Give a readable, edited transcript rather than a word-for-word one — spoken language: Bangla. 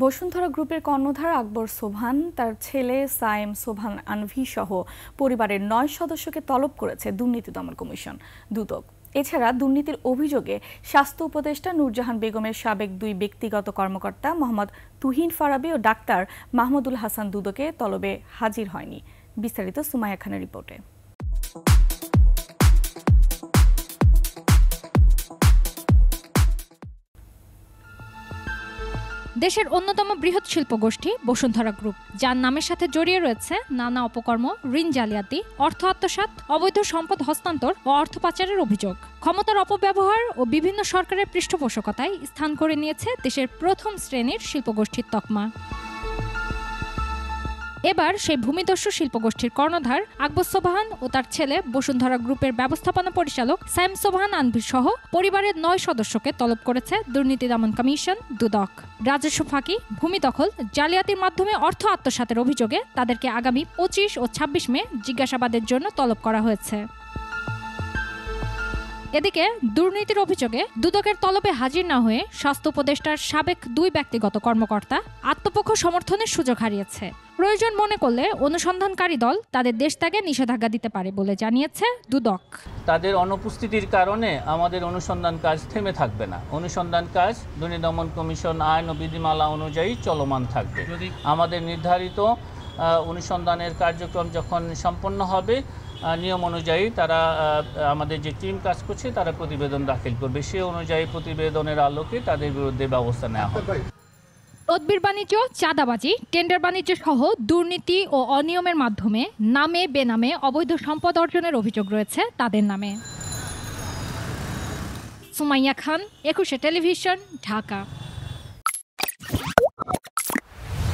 বসুন্ধরা গ্রুপের কর্ণধার আকবর সোবহান তার ছেলে সায়েম সোবহান আনভি সহ পরিবারের 9 সদস্যকে তলব করেছে দুর্নীতি দমন কমিশন দুদক। এছাড়া দুর্নীতির অভিযোগে স্বাস্থ্য উপদেষ্টা নূরজাহান বেগমের সাবেক 2 ব্যক্তিগত কর্মকর্তা মোহাম্মদ তুহিন ফারাবী ও ডাক্তার মাহমুদুল হাসান দুদকে তলবে হাজির হয়নি। বিস্তারিত সুমাইয়া খানের রিপোর্টে। দেশের অন্যতম বৃহৎ শিল্পগোষ্ঠী বসুন্ধরা গ্রুপ, যার নামের সাথে জড়িয়ে রয়েছে নানা অপকর্ম, ঋণ জালিয়াতি, অর্থ আত্মসাৎ, অবৈধ সম্পদ হস্তান্তর ও অর্থ পাচারের অভিযোগ, ক্ষমতার অপব্যবহার ও বিভিন্ন সরকারের পৃষ্ঠপোষকতায় স্থান করে নিয়েছে দেশের প্রথম শ্রেণীর শিল্পগোষ্ঠীর তকমা। এবার সেই ভূমিদস্যু শিল্পগোষ্ঠীর কর্ণধার আকবর সোবহান ও তার ছেলে বসুন্ধরা গ্রুপের ব্যবস্থাপনা পরিচালক সায়েম সোবহান আনভি সহ পরিবারের 9 সদস্যকে তলব করেছে দুর্নীতি দমন কমিশন দুদক। রাজস্ব ফাঁকি, ভূমি দখল, জালিয়াতির মাধ্যমে অর্থ আত্মসাতের অভিযোগে তাদেরকে আগামী 25 ও 26 মে জিজ্ঞাসাবাদের জন্য তলব করা হয়েছে। এদিকে দুর্নীতির অভিযোগে দুদকের তলবে হাজির না হয়ে স্বাস্থ্য উপদেষ্টার সাবেক 2 ব্যক্তিগত কর্মকর্তা আত্মপক্ষ সমর্থনের সুযোগ হারিয়েছে। প্রয়োজন মনে করলে অনুসন্ধানকারী দল তাদের দেশ ত্যাগে নিষেধাজ্ঞা দিতে পারে বলে জানিয়েছে দুদক। তাদের অনুপস্থিতির কারণে আমাদের অনুসন্ধান কাজ থেমে থাকবে না। অনুসন্ধান কাজ দুর্নীতি দমন কমিশন আইন ও বিধিমালা অনুযায়ী চলমান থাকবে। আমাদের নির্ধারিত অনুসন্ধানের কার্যক্রম যখন সম্পন্ন হবে, নিয়ম অনুযায়ী তারা আমাদের যে টিম কাজ করছে তারা প্রতিবেদন দাখিল করবে। সে অনুযায়ী প্রতিবেদনের আলোকে তাদের বিরুদ্ধে ব্যবস্থা নেওয়া হবে। তদবির বাণিজ্য, চাঁদাবাজি, টেন্ডার বাণিজ্য সহ দুর্নীতি ও অনিয়মের মাধ্যমে নামে বেনামে অবৈধ সম্পদ অর্জনের অভিযোগ রয়েছে তাদের নামে। সুমাইয়া খান, 21 টেলিভিশন, ঢাকা।